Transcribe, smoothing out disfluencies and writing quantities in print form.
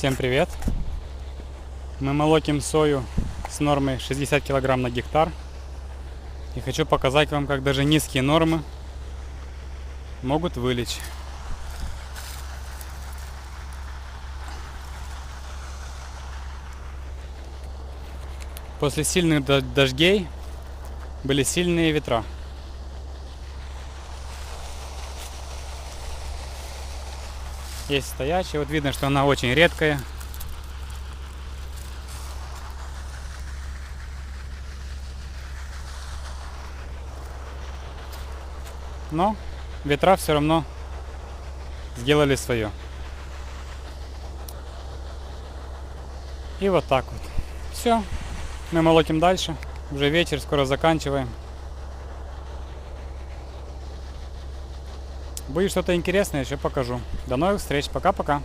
Всем привет! Мы молотим сою с нормой 60 кг на гектар. И хочу показать вам, как даже низкие нормы могут вылечь. После сильных дождей были сильные ветра. Есть стоячая, вот видно, что она очень редкая. Но ветра все равно сделали свое. И вот так вот. Все. Мы молотим дальше. Уже вечер, скоро заканчиваем. Будет что-то интересное, еще покажу. До новых встреч. Пока-пока.